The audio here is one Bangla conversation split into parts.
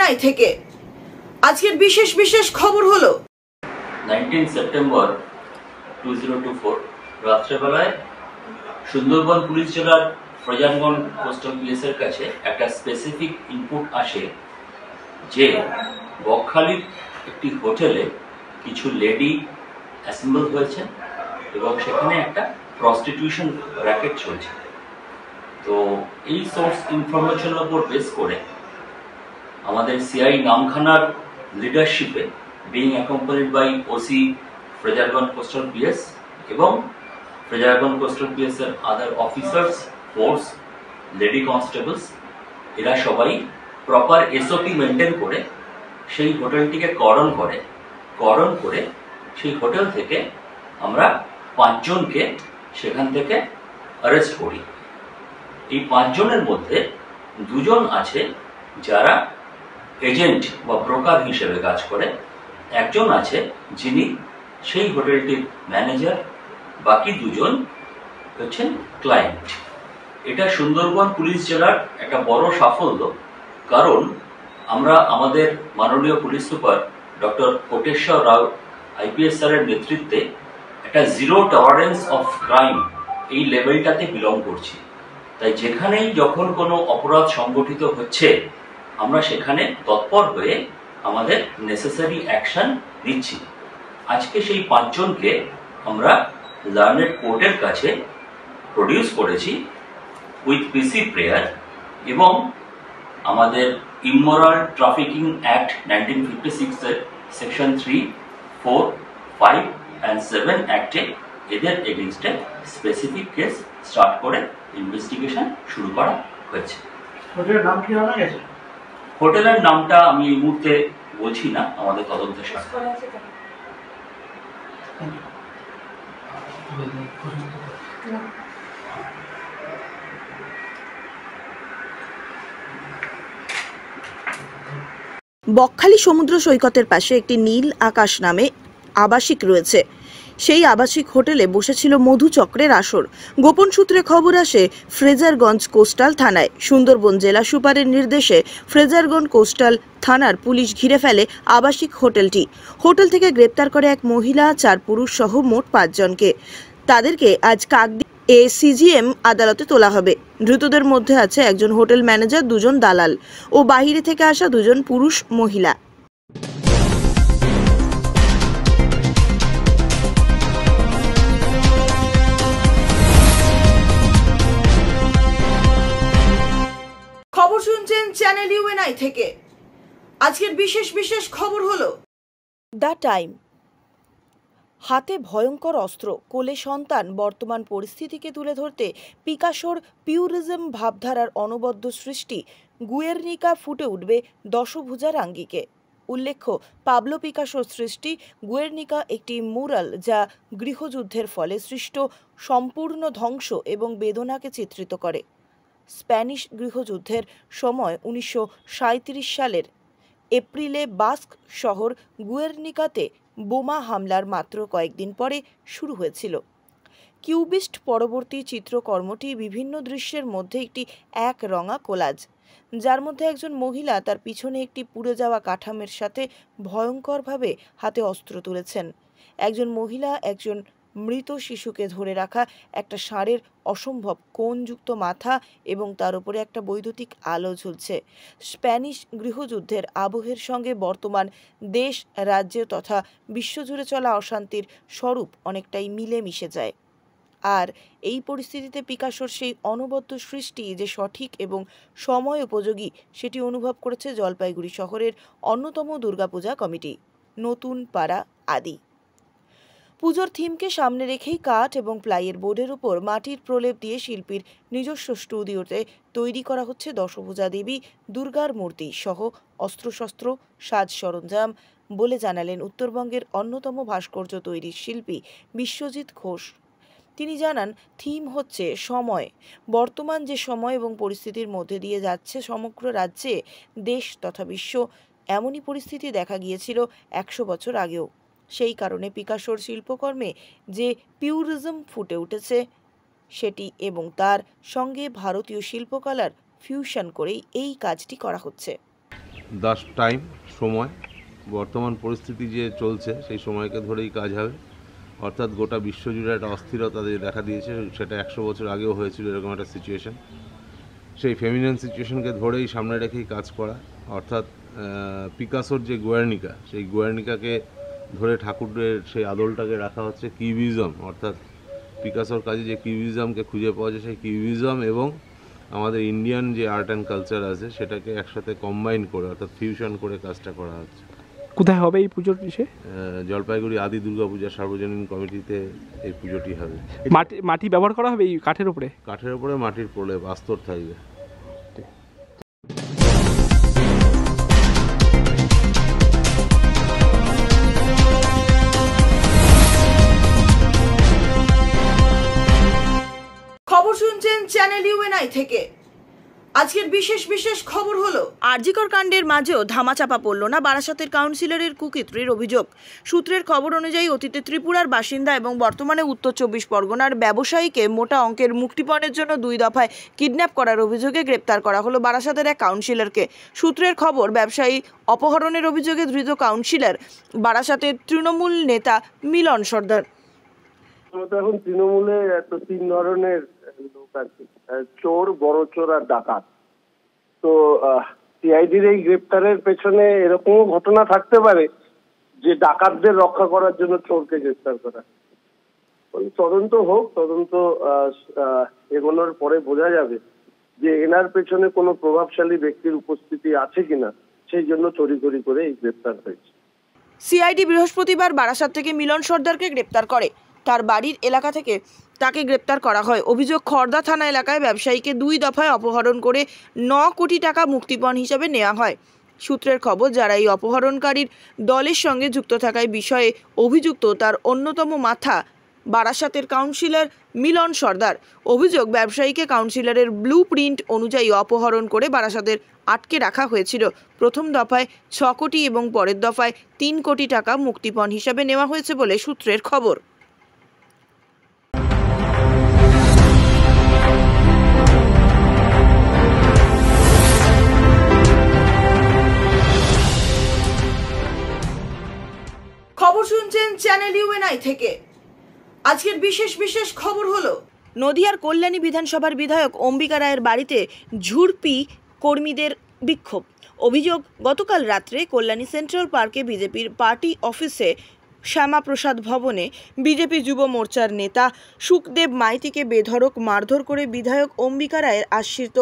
ইউএনআই থেকে আজকের বিশেষ বিশেষ খবর হলো 19 সেপ্টেম্বর 2024 রাত্রেবেলায় সুন্দরবন পুলিশ জেলার ফ্রেজারগঞ্জ কোস্টাল পিএস এর কাছে একটা স্পেসিফিক ইনপুট আসে যে বকখালির একটি হোটেলে কিছু লেডি অ্যাসেম্বল হয়েছে এবং সেখানে একটা প্রস্টিটিউশন র্যাকেট চলছে। তো এই সোর্স ইনফরমেশনের উপর বেস করে আমাদের CI নামখানার লিডারশিপে being accompanied by OC Frezarganj Coastal PS এবং Frezarganj Coastal PS এর other officers, force, lady constables এরা সবাই প্রপার SOP মেনটেন করে সেই হোটেলটিকে কর্ডন করে সেই হোটেল থেকে আমরা 5 জনকে সেখান থেকে অ্যারেস্ট করি। এই 5 জনের মধ্যে 2 জন আছে যারা এজেন্ট বা ব্রোকার হিসেবে কাজ করে, একজন আছে যিনি সেই হোটেলটির ম্যানেজার, বাকি 2 জন হচ্ছেন ক্লায়েন্ট। এটা সুন্দরবন পুলিশ জেলার একটা বড় সাফল্য, কারণ আমরা আমাদের মাননীয় পুলিশ সুপার ডক্টর কোটেশ্বর রাও আইপিএস স্যারের নেতৃত্বে একটা জিরো টলারেন্স অফ ক্রাইম এই লেভেলটাতে বিলং করছি। তাই যেখানেই যখন কোনো অপরাধ সংগঠিত হচ্ছে আমরা সেখানে তৎপর হয়ে আমাদের নেসেসারি অ্যাকশন নিচ্ছি। আজকে সেই 5 জনকে আমরা লার্নেড কোর্টের কাছে প্রডিউস করেছি উইথ পিসি প্রেয়ার এবং আমাদের ইমোরাল ট্রাফিকিং অ্যাক্ট 1956 এর সেকশন 3, 4, 5 and 7 অ্যাক্টে এদের এগেইনস্টে স্পেসিফিক কেস স্টার্ট করে ইনভেস্টিগেশন শুরু করা হয়েছে। হোটেলের নাম কি জানা গেছে? হোটেলের নামটা আমি এই মুহূর্তে বলছি না, আমাদের তদন্তের সাথে। বকখালি সমুদ্র সৈকতের পাশে একটি নীল আকাশ নামে আবাসিক রয়েছে। সেই আবাসিক হোটেলে বসেছিল মধুচক্রের আসর। গোপন সূত্রে খবর আসে ফ্রেজারগঞ্জ কোস্টাল থানায়। সুন্দরবন জেলা সুপারের নির্দেশে ফ্রেজারগঞ্জ কোস্টাল থানার পুলিশ ঘিরে ফেলে আবাসিক হোটেলটি। হোটেল থেকে গ্রেপ্তার করে এক মহিলা, 4 পুরুষ সহ মোট 5 জনকে। তাদেরকে আজ কাকদ্বীপ সিজিএম আদালতে তোলা হবে। ধৃতদের মধ্যে আছে একজন হোটেল ম্যানেজার, 2 জন দালাল ও বাহিরে থেকে আসা 2 জন পুরুষ মহিলা। খবর শুনছেন চ্যানেল ইউএনআই থেকে। আজকের বিশেষ বিশেষ খবর হলো দ্য টাইম। হাতে ভয়ঙ্কর অস্ত্র, কোলে সন্তান, বর্তমান পরিস্থিতিকে তুলে ধরতে পিকাসোর পিউরিজম ভাবধারার অনবদ্য সৃষ্টি গুয়ের্নিকা ফুটে উঠবে দশভুজার আঙ্গিকে। উল্লেখ্য, পাবলো পিকাসোর সৃষ্টি গুয়ের্নিকা একটি মুরাল যা গৃহযুদ্ধের ফলে সৃষ্ট সম্পূর্ণ ধ্বংস এবং বেদনাকে চিত্রিত করে। স্প্যানিশ গৃহযুদ্ধের সময় 1937 সালের এপ্রিলে বাস্ক শহর গুয়ের্নিকাতে বোমা হামলার মাত্র কয়েকদিন পরে শুরু হয়েছিল। কিউবিস্ট পরবর্তী চিত্রকর্মটি বিভিন্ন দৃশ্যের মধ্যে একটি একরঙা কোলাজ, যার মধ্যে একজন মহিলা তার পিছনে একটি পুড়ে যাওয়া কাঠামোর সাথে ভয়ঙ্করভাবে হাতে অস্ত্র তুলেছেন। একজন মহিলা একজন মৃত শিশুকে ধরে রাখা, একটা ষাঁড়ের অসম্ভব কোণযুক্ত মাথা এবং তার উপরে একটা বৈদ্যুতিক আলো ঝুলছে। স্প্যানিশ গৃহযুদ্ধের আবহের সঙ্গে বর্তমান দেশ, রাজ্য তথা বিশ্বজুড়ে চলা অশান্তির স্বরূপ অনেকটাই মিলে মিশে যায়। আর এই পরিস্থিতিতে পিকাসোর সেই অনবদ্য সৃষ্টি যে সঠিক এবং সময় উপযোগী সেটি অনুভব করেছে জলপাইগুড়ি শহরের অন্যতম দুর্গাপূজা কমিটি, নতুন পাড়া আদি। পুজোর থিমকে সামনে রেখেই কাঠ এবং প্লাইয়ের বোর্ডের উপর মাটির প্রলেপ দিয়ে শিল্পীর নিজস্ব স্টুডিওতে তৈরি করা হচ্ছে দশভুজা দেবী দুর্গার মূর্তি সহ অস্ত্রশস্ত্র, সাজ সরঞ্জাম বলে জানালেন উত্তরবঙ্গের অন্যতম ভাস্কর্য তৈরির শিল্পী বিশ্বজিৎ ঘোষ। তিনি জানান, থিম হচ্ছে সময়। বর্তমান যে সময় এবং পরিস্থিতির মধ্যে দিয়ে যাচ্ছে সমগ্র রাজ্যে, দেশ তথা বিশ্ব, এমনই পরিস্থিতি দেখা গিয়েছিল 100 বছর আগেও। সেই কারণে পিকাসোর শিল্পকর্মে যে পিউরিজম ফুটে উঠেছে সেটি এবং তার সঙ্গে ভারতীয় শিল্পকলার ফিউশন করেই এই কাজটি করা হচ্ছে। দ্য টাইম, সময়, বর্তমান পরিস্থিতি যে চলছে সেই সময়কে ধরেই কাজ হবে। অর্থাৎ গোটা বিশ্বজুড়ে একটা অস্থিরতা দেখা দিয়েছে, সেটা 100 বছর আগেও হয়েছিল এরকম একটা সিচুয়েশন। সেই ফেমিনিন সিচুয়েশনকে ধরেই সামনে রেখেই কাজ করা। অর্থাৎ পিকাসোর যে গুয়ার্নিকা, সেই গুয়ার্নিকাকে ধরে ঠাকুরের সেই আদলটাকে রাখা হচ্ছে কিউবিজম। অর্থাৎ পিকাসোর কাজে যে কিউবিজমকে খুঁজে পাওয়া যায়, সেই কিউবিজম এবং আমাদের ইন্ডিয়ান যে আর্ট অ্যান্ড কালচার আছে সেটাকে একসাথে কম্বাইন করে, অর্থাৎ ফিউশন করে কাজটা করা হচ্ছে। কোথায় হবে এই পুজোর বিষয়ে? জলপাইগুড়ি আদি দুর্গাপূজা সার্বজনীন কমিটিতে এই পুজোটি হবে। মাটি ব্যবহার করা হবে এই কাঠের উপরে? কাঠের উপরে মাটির প্রলেপ, আস্তর থাকবে। খবর শুনছেন চ্যানেল ইউএনআই থেকে। আজকের বিশেষ বিশেষ খবর হলো, আরজিকর কাণ্ডের মাঝেও ধামাচাপা পড়ল না বারাসাতের কাউন্সিলরের কুকীর্তির অভিযোগ। সূত্রের খবর অনুযায়ী অতীতে ত্রিপুরার বাসিন্দা এবং বর্তমানে উত্তর 24 পরগনার ব্যবসায়ীকে মোটা অঙ্কের মুক্তিপণের জন্য 2 দফায় কিডন্যাপ করার অভিযোগে গ্রেপ্তার করা হলো বারাসাতের এক কাউন্সিলরকে। সূত্রের খবর, ব্যবসায়ী অপহরণের অভিযোগে ধৃত কাউন্সিলর বারাসাতের তৃণমূল নেতা মিলন সর্দার। এখন তৃণমূলে 3 ধরনের লোক আছে, চোর, বড় চোর আর ডাকাত। তো সিআইডির এই গ্রেপ্তারের পেছনে এরকমও ঘটনা থাকতে পারে যে ডাকাতদের রক্ষা করার জন্য চোরকে গ্রেপ্তার করা। তদন্ত হোক, তদন্ত এগোনোর পরে বোঝা যাবে যে এনার পেছনে কোনো প্রভাবশালী ব্যক্তির উপস্থিতি আছে কিনা, সেই জন্য তড়িঘড়ি করে এই গ্রেপ্তার হয়েছে। সিআইডি বৃহস্পতিবার বারাসাত থেকে মিলন সর্দারকে গ্রেপ্তার করে। তার বাড়ির এলাকা থেকে তাকে গ্রেপ্তার করা হয়। অভিযোগ, খড়দা থানা এলাকায় ব্যবসায়ীকে 2 দফায় অপহরণ করে 9 কোটি টাকা মুক্তিপণ হিসেবে নেওয়া হয়। সূত্রের খবর, যারা এই অপহরণকারীর দলের সঙ্গে যুক্ত থাকায় বিষয়ে অভিযুক্ত তার অন্যতম মাথা বারাসাতের কাউন্সিলর মিলন সর্দার। অভিযোগ, ব্যবসায়ীকে কাউন্সিলরের ব্লু প্রিন্ট অনুযায়ী অপহরণ করে বারাসাতের আটকে রাখা হয়েছিল। প্রথম দফায় 6 কোটি এবং পরের দফায় 3 কোটি টাকা মুক্তিপণ হিসাবে নেওয়া হয়েছে বলে সূত্রের খবর। খবর শুনছেন চ্যানেল ইউএনআই থেকে। আজকের বিশেষ বিশেষ খবর হলো, নদিয়ার কল্যাণী বিধানসভার বিধায়ক অম্বিকা রায়ের বাড়িতে ঝুড়পি কর্মীদের বিক্ষোভ। অভিযোগ, গতকাল রাত্রে কল্যাণী সেন্ট্রাল পার্কে বিজেপির পার্টি অফিসে শ্যামাপ্রসাদ ভবনে বিজেপি যুব মোর্চার নেতা সুখদেব মাইতিকে বেধড়ক মারধর করে বিধায়ক অম্বিকা রায়ের আশ্রিত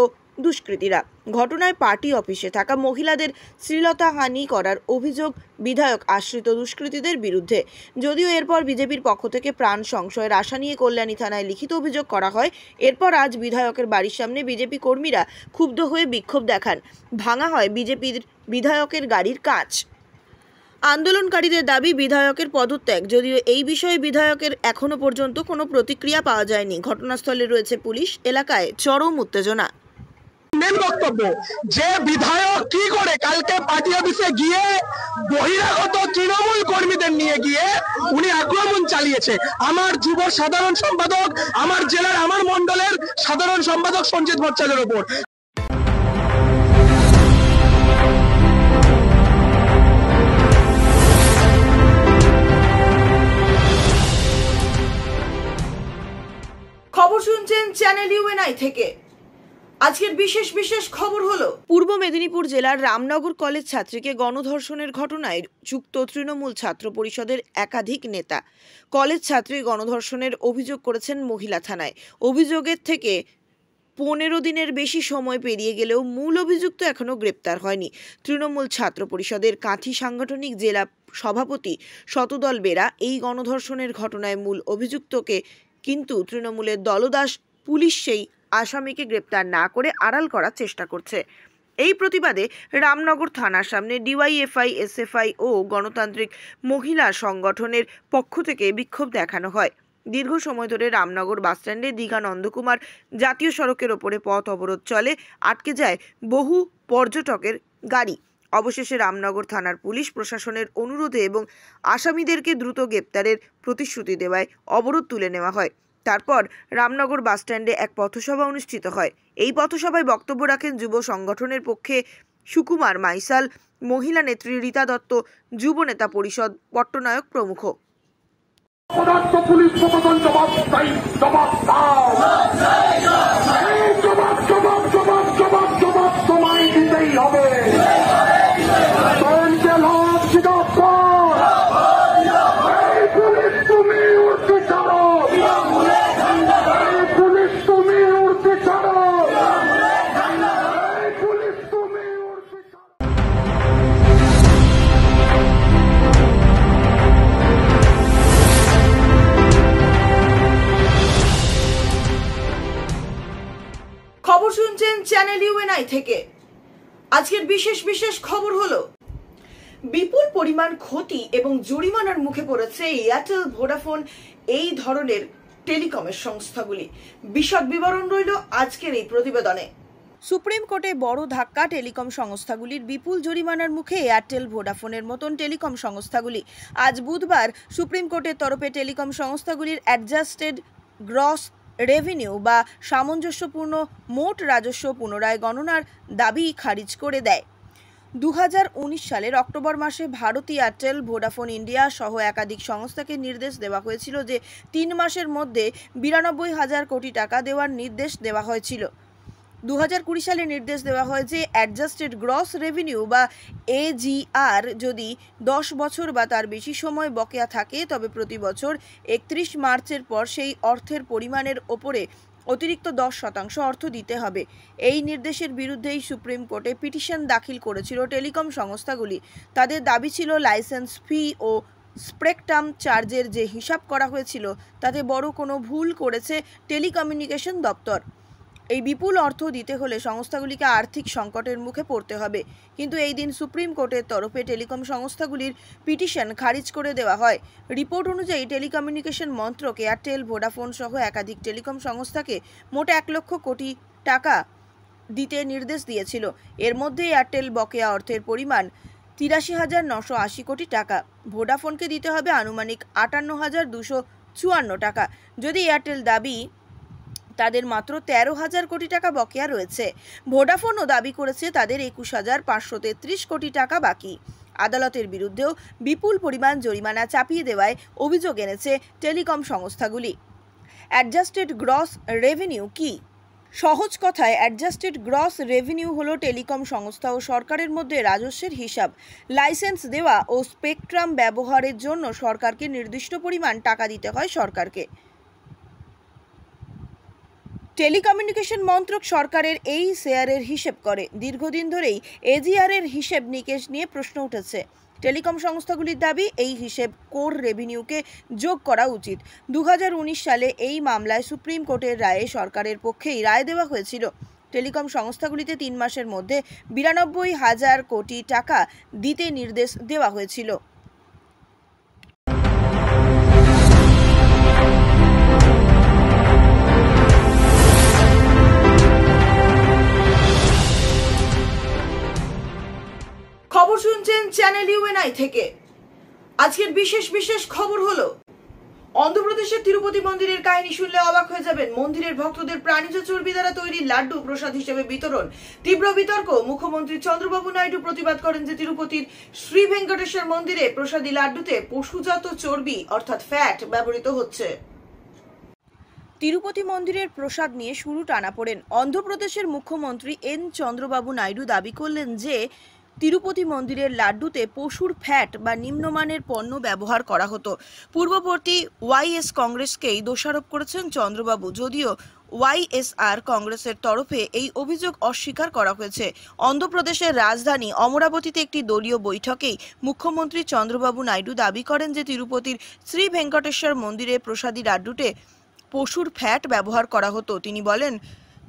দুষ্কৃতীরা। ঘটনায় পার্টি অফিসে থাকা মহিলাদের শ্লীলতাহানি করার অভিযোগ বিধায়ক আশ্রিত দুষ্কৃতীদের বিরুদ্ধে। যদিও এরপর বিজেপির পক্ষ থেকে প্রাণ সংশয়ের আশা নিয়ে কল্যাণী থানায় লিখিত অভিযোগ করা হয়। এরপর আজ বিধায়কের বাড়ির সামনে বিজেপি কর্মীরা ক্ষুব্ধ হয়ে বিক্ষোভ দেখান। ভাঙা হয় বিজেপির বিধায়কের গাড়ির কাঁচ। আন্দোলনকারীদের দাবি বিধায়কের পদত্যাগ। যদিও এই বিষয়ে বিধায়কের এখনো পর্যন্ত কোনো প্রতিক্রিয়া পাওয়া যায়নি। ঘটনাস্থলে রয়েছে পুলিশ। এলাকায় চরম উত্তেজনা। মেন বক্তব্য যে বিধায়ক কি করে কালকে পার্টি অফিসে গিয়ে বহিরাগত তৃণমূল কর্মীদের নিয়ে গিয়ে উনি আক্রমণ চালিয়েছে আমার যুব সাধারণ সম্পাদক, আমার জেলার, আমার মন্ডলের সাধারণ সম্পাদক সঞ্জিত ভট্টাচার্যের উপর। খবর শুনছেন চ্যানেল ইউএনআই থেকে। আজকের বিশেষ বিশেষ খবর হলো, পূর্ব মেদিনীপুর জেলার রামনগর কলেজ ছাত্রীকে গণধর্ষণের ঘটনায় যুক্ত তৃণমূল ছাত্র পরিষদের একাধিক নেতা। কলেজ ছাত্রী গণধর্ষণের অভিযোগ করেছেন মহিলা থানায়। অভিযোগের থেকে 15 দিনের বেশি সময় পেরিয়ে গেলেও মূল অভিযুক্ত এখনও গ্রেপ্তার হয়নি। তৃণমূল ছাত্র পরিষদের কাঁথি সাংগঠনিক জেলা সভাপতি শতদল বেরা এই গণধর্ষণের ঘটনায় মূল অভিযুক্তকে কিন্তু তৃণমূলের দলদাস পুলিশ সেই আসামিকে গ্রেপ্তার না করে আড়াল করার চেষ্টা করছে। এই প্রতিবাদে রামনগর থানার সামনে ডিওয়াইএফআই, এসএফআই ও গণতান্ত্রিক মহিলা সংগঠনের পক্ষ থেকে বিক্ষোভ দেখানো হয়। দীর্ঘ সময় ধরে রামনগর বাসস্ট্যান্ডে দীঘা নন্দকুমার জাতীয় সড়কের ওপরে পথ অবরোধ চলে, আটকে যায় বহু পর্যটকের গাড়ি। অবশেষে রামনগর থানার পুলিশ প্রশাসনের অনুরোধে এবং আসামিদেরকে দ্রুত গ্রেপ্তারের প্রতিশ্রুতি দেওয়ায় অবরোধ তুলে নেওয়া হয়। তারপর রামনগর বাসস্ট্যান্ডে এক পথসভা অনুষ্ঠিত হয়। এই পথসভায় বক্তব্য রাখেন যুব সংগঠনের পক্ষে সুকুমার মাইসাল, মহিলা নেত্রী রীতা দত্ত, যুব নেতা পরিষদ পট্টনায়ক প্রমুখ। পদার্থ পুলিশ প্রশাসন জবাব চাই, জবাব দাও, জবাব জবাব জবাব জবাব জবাব সময় দিতেই হবে। পুলিশ তুমি উঠতে ছাড়ো, পুলিশ তুমি উঠতে ছাড়ো, পুলিশ তুমি উঠতে ছাড়ো। খবর শুনছেন চ্যানেল ইউএনআই থেকে। আজকের বিশেষ খবর হলো বিপুল পরিমাণ ক্ষতি এবং জরিমানার মুখে পড়েছে এয়ারটেল, ভোডাফোন এই ধরনের টেলিকমের সংস্থাগুলি। বিশদ বিবরণ রইল আজকের এই প্রতিবেদনে। সুপ্রিম কোর্টে বড় ধাক্কা টেলিকম সংস্থাগুলির বিপুল জরিমানার মুখে এয়ারটেল, ভোডাফোনের মতন টেলিকম সংস্থাগুলি। আজ বুধবার সুপ্রিম কোর্টের তরফে টেলিকম সংস্থাগুলির অ্যাডজাস্টেড গ্রস রেভিনিউ বা সামঞ্জস্যপূর্ণ মোট রাজস্ব পুনরায় গণনার দাবি খারিজ করে দেয়। 2019 সালের অক্টোবর মাসে ভারতী এয়ারটেল, ভোডাফোন ইন্ডিয়া সহ একাধিক সংস্থাকে নির্দেশ দেওয়া হয়েছিল যে 3 মাসের মধ্যে 92,000 কোটি টাকা দেওয়ার নির্দেশ দেওয়া হয়েছিল। 2020 সালে নির্দেশ দেওয়া হয় যে অ্যাডজাস্টেড গ্রস রেভিনিউ বা এজিআর যদি 10 বছর বা তার বেশি সময় বকেয়া থাকে তবে প্রতি বছর 31 মার্চের পর সেই অর্থের পরিমাণের ওপরে অতিরিক্ত 10% অর্থ দিতে হবে। এই নির্দেশের বিরুদ্ধেই সুপ্রিম কোর্টে পিটিশন দাখিল করেছিল টেলিকম সংস্থাগুলি। তাদের দাবি ছিল লাইসেন্স ফি ও স্পেকট্রাম চার্জের যে হিসাব করা হয়েছিল তাতে বড় কোনো ভুল করেছে টেলিকমিউনিকেশন দপ্তর। এই বিপুল অর্থ দিতে হলে সংস্থাগুলিকে আর্থিক সংকটের মুখে পড়তে হবে। কিন্তু এই দিন সুপ্রিম কোর্টের তরফে টেলিকম সংস্থাগুলির পিটিশন খারিজ করে দেওয়া হয়। রিপোর্ট অনুযায়ী টেলিকমিউনিকেশন মন্ত্রক এয়ারটেল, ভোডাফোন সহ একাধিক টেলিকম সংস্থাকে মোট 1 লক্ষ কোটি টাকা দিতে নির্দেশ দিয়েছিল। এর মধ্যে এয়ারটেল বকেয়া অর্থের পরিমাণ 83,980 কোটি টাকা, ভোডাফোনকে দিতে হবে আনুমানিক 58,254 টাকা। যদি এয়ারটেল দাবি তাদের মাত্র 13,000 কোটি টাকা বকেয়া রয়েছে। ভোডাফোনও দাবি করেছে তাদের 21,533 কোটি টাকা বাকি। আদালতের বিরুদ্ধেও বিপুল পরিমাণ জরিমানা চাপিয়ে দেওয়ায় অভিযোগ এনেছে টেলিকম সংস্থাগুলি। অ্যাডজাস্টেড গ্রস রেভিনিউ কি? সহজ কথায় অ্যাডজাস্টেড গ্রস রেভিনিউ হলো টেলিকম সংস্থা ও সরকারের মধ্যে রাজস্বের হিসাব। লাইসেন্স দেওয়া ও স্পেকট্রাম ব্যবহারের জন্য সরকারকে নির্দিষ্ট পরিমাণ টাকা দিতে হয় সরকারকে। টেলিকমিউনিকেশন মন্ত্রক সরকারের এই শেয়ারের হিসেব করে। দীর্ঘদিন ধরেই এজিআরের হিসেব নিকেশ নিয়ে প্রশ্ন উঠেছে। টেলিকম সংস্থাগুলির দাবি এই হিসেব কোর রেভিনিউকে যোগ করা উচিত। 2019 সালে এই মামলায় সুপ্রিম কোর্টের রায়ে সরকারের পক্ষেই রায় দেওয়া হয়েছিল। টেলিকম সংস্থাগুলিতে 3 মাসের মধ্যে 92,000 কোটি টাকা দিতে নির্দেশ দেওয়া হয়েছিল। খবর শুনছেন চ্যানেল ইউএনআই থেকে। আজকের বিশেষ খবর হলো অন্ধ্রপ্রদেশের তিরুপতি মন্দিরের কাহিনী শুনলে অবাক হয়ে যাবেন। মন্দিরের ভক্তদের প্রাণীজ চর্বি দ্বারা তৈরি লাড্ডু প্রসাদ হিসেবে বিতরণ। তীব্র বিতর্ক। মুখ্যমন্ত্রী চন্দ্রবাবু নাইডু প্রতিবাদ করেন যে তিরুপতির শ্রী ভেঙ্কটেশ্বর মন্দিরে প্রসাদী লাড্ডুতে পশুজাত চর্বি অর্থাৎ ফ্যাট ব্যবহৃত হচ্ছে। তিরুপতি মন্দিরের প্রসাদ নিয়ে শুরু টানাপোড়েন। অন্ধ্রপ্রদেশের মুখ্যমন্ত্রী এন চন্দ্রবাবু নাইডু দাবি করলেন যে তিরুপতি মন্দিরের লাড্ডুতে পশুর ফ্যাট বা নিম্নমানের পণ্য ব্যবহার করা হতো। পূর্ববর্তী ওয়াইএস কংগ্রেসকেই দোষারোপ করেছেন চন্দ্রবাবু, যদিও ওয়াইএসআর কংগ্রেসের তরফে এই অভিযোগ অস্বীকার করা হয়েছে। অন্ধ্রপ্রদেশের রাজধানী অমরাবতীতে একটি দলীয় বৈঠকেই মুখ্যমন্ত্রী চন্দ্রবাবু নাইডু দাবি করেন যে তিরুপতির শ্রী ভেঙ্কটেশ্বর মন্দিরে প্রসাদী লাড্ডুতে পশুর ফ্যাট ব্যবহার করা হতো। তিনি বলেন,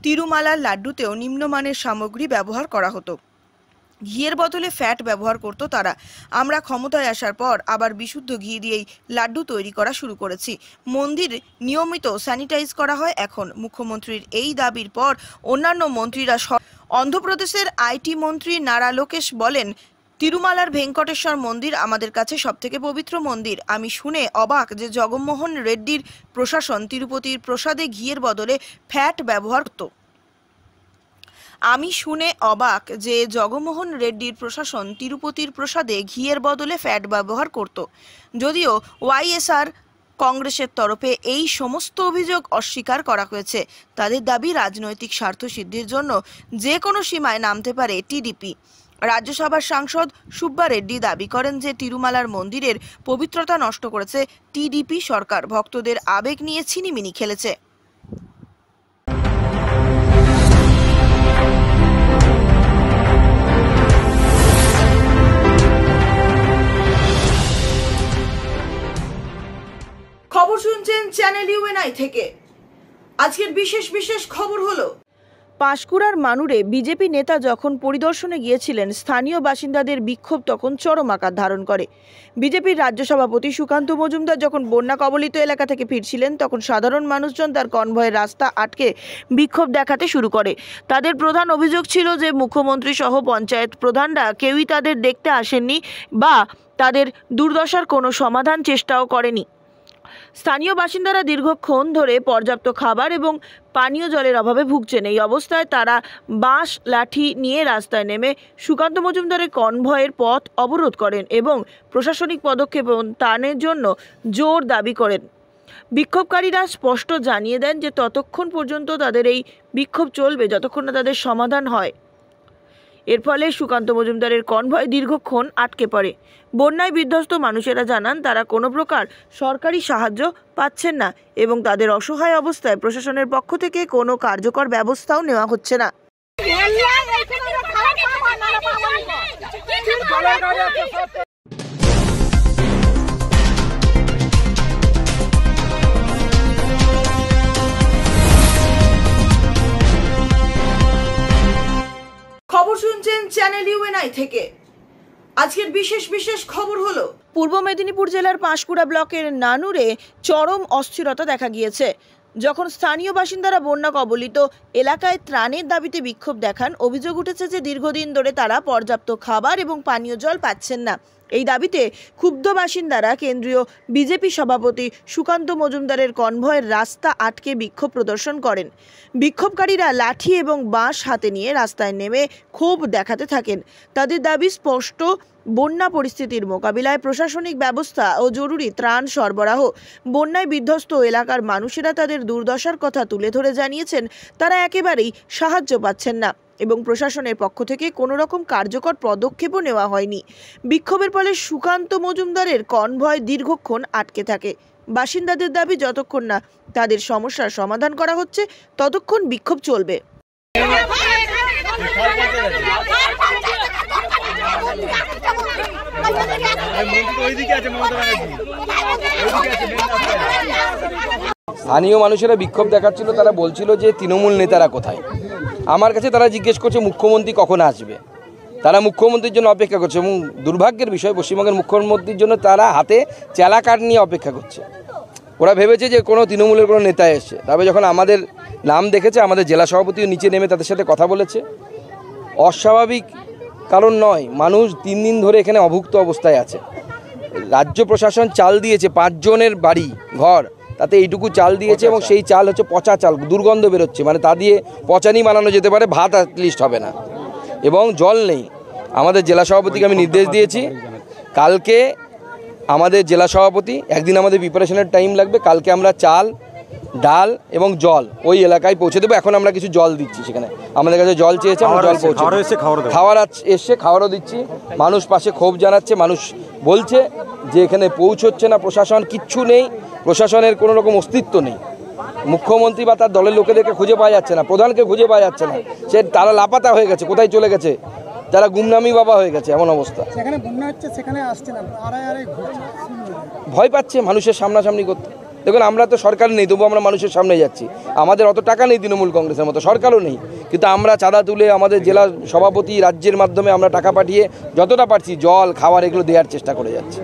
তিরুমালার লাড্ডুতেও নিম্নমানের সামগ্রী ব্যবহার করা হতো। ঘিয়ের বদলে ফ্যাট ব্যবহার করত তারা। আমরা ক্ষমতায় আসার পর আবার বিশুদ্ধ ঘি দিয়েই লাড্ডু তৈরি করা শুরু করেছি। মন্দির নিয়মিত স্যানিটাইজ করা হয় এখন। মুখ্যমন্ত্রীর এই দাবির পর অন্যান্য মন্ত্রীরা অন্ধ্রপ্রদেশের আইটি মন্ত্রী নারা লোকেশ বলেন, তিরুমালার ভেঙ্কটেশ্বর মন্দির আমাদের কাছে সবথেকে পবিত্র মন্দির। আমি শুনে অবাক যে জগমোহন রেড্ডির প্রশাসন তিরুপতির প্রসাদে ঘিয়ের বদলে ফ্যাট ব্যবহার করত। আমি শুনে অবাক যে জগমোহন রেড্ডির প্রশাসন তিরুপতির প্রসাদে ঘিয়ের বদলে ফ্যাট ব্যবহার করত। যদিও ওয়াইএসআর কংগ্রেসের তরফে এই সমস্ত অভিযোগ অস্বীকার করা হয়েছে। তাদের দাবি রাজনৈতিক স্বার্থ সিদ্ধির জন্য যে কোনো সীমায় নামতে পারে টিডিপি। রাজ্যসভার সাংসদ সুব্বা রেড্ডি দাবি করেন যে তিরুমালার মন্দিরের পবিত্রতা নষ্ট করেছে টিডিপি সরকার, ভক্তদের আবেগ নিয়ে ছিনিমিনি খেলেছে। খবর শুনছেন চ্যানেল ইউএনআই থেকে। আজকের বিশেষ খবর হলো, পাঁশকুড়ার মানুরে বিজেপি নেতা যখন পরিদর্শনে গিয়েছিলেন, স্থানীয় বাসিন্দাদের বিক্ষোভ তখন চরম আকার ধারণ করে। বিজেপির রাজ্য সভাপতি সুকান্ত মজুমদার যখন বন্যা কবলিত এলাকা থেকে ফিরছিলেন, তখন সাধারণ মানুষজন তার কনভয়ের রাস্তা আটকে বিক্ষোভ দেখাতে শুরু করে। তাদের প্রধান অভিযোগ ছিল যে মুখ্যমন্ত্রী সহ পঞ্চায়েত প্রধানরা কেউই তাদের দেখতে আসেননি বা তাদের দুর্দশার কোনো সমাধান চেষ্টাও করেনি। স্থানীয় বাসিন্দারা দীর্ঘক্ষণ ধরে পর্যাপ্ত খাবার এবং পানীয় জলের অভাবে ভুগছেন। এই অবস্থায় তারা বাঁশ লাঠি নিয়ে রাস্তায় নেমে সুকান্ত মজুমদারের কনভয়ের পথ অবরোধ করেন এবং প্রশাসনিক পদক্ষেপ ত্রাণের জন্য জোর দাবি করেন। বিক্ষোভকারীরা স্পষ্ট জানিয়ে দেন যে ততক্ষণ পর্যন্ত তাদের এই বিক্ষোভ চলবে যতক্ষণ না তাদের সমাধান হয়। এর ফলে সুকান্ত মজুমদারের কনভয় দীর্ঘক্ষণ আটকে পড়ে। বন্যায় বিধ্বস্ত মানুষেরা জানান তারা কোনো প্রকার সরকারি সাহায্য পাচ্ছেন না এবং তাদের অসহায় অবস্থায় প্রশাসনের পক্ষ থেকে কোনো কার্যকর ব্যবস্থাও নেওয়া হচ্ছে না। খবর শুনছেন চ্যানেল ইউএনআই থেকে। আজকের বিশেষ খবর হলো, পূর্ব মেদিনীপুর জেলার পাঁশকুড়া ব্লকের নানুরে চরম অস্থিরতা দেখা গিয়েছে। যখন স্থানীয় বাসিন্দারা বন্যা কবলিত এলাকায় ত্রাণের দাবিতে বিক্ষোভ দেখান, অভিযোগ উঠেছে যে দীর্ঘদিন ধরে তারা পর্যাপ্ত খাবার এবং পানীয় জল পাচ্ছেন না। এই দাবিতে ক্ষুব্ধ বাসিন্দারা কেন্দ্রীয় বিজেপি সভাপতি সুকান্ত মজুমদারের কনভয়ের রাস্তা আটকে বিক্ষোভ প্রদর্শন করেন। বিক্ষোভকারীরা লাঠি এবং বাঁশ হাতে নিয়ে রাস্তায় নেমে ক্ষোভ দেখাতে থাকেন। তাদের দাবি স্পষ্ট, বন্যা পরিস্থিতির মোকাবিলায় প্রশাসনিক ব্যবস্থা ও জরুরি ত্রাণ সরবরাহ। বন্যায় বিধ্বস্ত এলাকার মানুষেরা তাদের দুর্দশার কথা তুলে ধরে জানিয়েছেন তারা একেবারেই সাহায্য পাচ্ছেন না এবং প্রশাসনের পক্ষ থেকে কোনো রকম কার্যকর পদক্ষেপও নেওয়া হয়নি। বিক্ষোভের ফলে সুকান্ত মজুমদারের কনভয় দীর্ঘক্ষণ আটকে থাকে। বাসিন্দাদের দাবি যতক্ষণ না তাদের সমস্যার সমাধান করা হচ্ছে ততক্ষণ বিক্ষোভ চলবে। স্থানীয় মানুষেরা বিক্ষোভ দেখাচ্ছিল, তারা বলছিল যে তৃণমূল নেতারা কোথায়। আমার কাছে তারা জিজ্ঞেস করছে মুখ্যমন্ত্রী কখন আসবে। তারা মুখ্যমন্ত্রীর জন্য অপেক্ষা করছে এবং দুর্ভাগ্যের বিষয় পশ্চিমবঙ্গের মুখ্যমন্ত্রীর জন্য তারা হাতে চেলা কাঠ নিয়ে অপেক্ষা করছে। ওরা ভেবেছে যে কোনো তৃণমূলের কোনো নেতা এসছে। তবে যখন আমাদের নাম দেখেছে, আমাদের জেলা সভাপতিও নিচে নেমে তাদের সাথে কথা বলেছে। অস্বাভাবিক কারণ নয়, মানুষ 3 দিন ধরে এখানে অভুক্ত অবস্থায় আছে। রাজ্য প্রশাসন চাল দিয়েছে 5 জনের বাড়ি ঘর, তাতে এইটুকু চাল দিয়েছে এবং সেই চাল হচ্ছে পচা চাল, দুর্গন্ধ বেরোচ্ছে, মানে তা দিয়ে পচানি বানানো যেতে পারে, ভাত অ্যাটলিস্ট হবে না। এবং জল নেই। আমাদের জেলা সভাপতিকে আমি নির্দেশ দিয়েছি, কালকে আমাদের জেলা সভাপতি, একদিন আমাদের প্রিপারেশনের টাইম লাগবে, কালকে আমরা চাল, ডাল এবং জল ওই এলাকায় পৌঁছে দেবো। এখন আমরা কিছু জল দিচ্ছি, সেখানে আমাদের কাছে জল চেয়েছে, আমরা জল পৌঁছে খাওয়ার এসছে, খাওয়ারও দিচ্ছি। মানুষ পাশে ক্ষোভ জানাচ্ছে, মানুষ বলছে যে এখানে পৌঁছচ্ছে না, প্রশাসন কিচ্ছু নেই, প্রশাসনের কোনো রকম অস্তিত্ব নেই। মুখ্যমন্ত্রী বা তার দলের লোকেদেরকে খুঁজে পাওয়া যাচ্ছে না, প্রধানকে খুঁজে পাওয়া যাচ্ছে না, সে তারা লাপাতা হয়ে গেছে, কোথায় চলে গেছে, তারা গুমনামি বাবা হয়ে গেছে, এমন অবস্থা। সেখানে বন্যা হচ্ছে, সেখানে আসছে না, ভয় পাচ্ছে মানুষের সামনাসামনি করতে। দেখুন, আমরা তো সরকার নেই, তবু আমরা মানুষের সামনে যাচ্ছি। আমাদের অত টাকা নেই তৃণমূল কংগ্রেসের মতো, সরকারও নেই, কিন্তু আমরা চাঁদা তুলে আমাদের জেলা সভাপতি রাজ্যের মাধ্যমে আমরা টাকা পাঠিয়ে যতটা পারছি জল, খাবার এগুলো দেওয়ার চেষ্টা করে যাচ্ছি।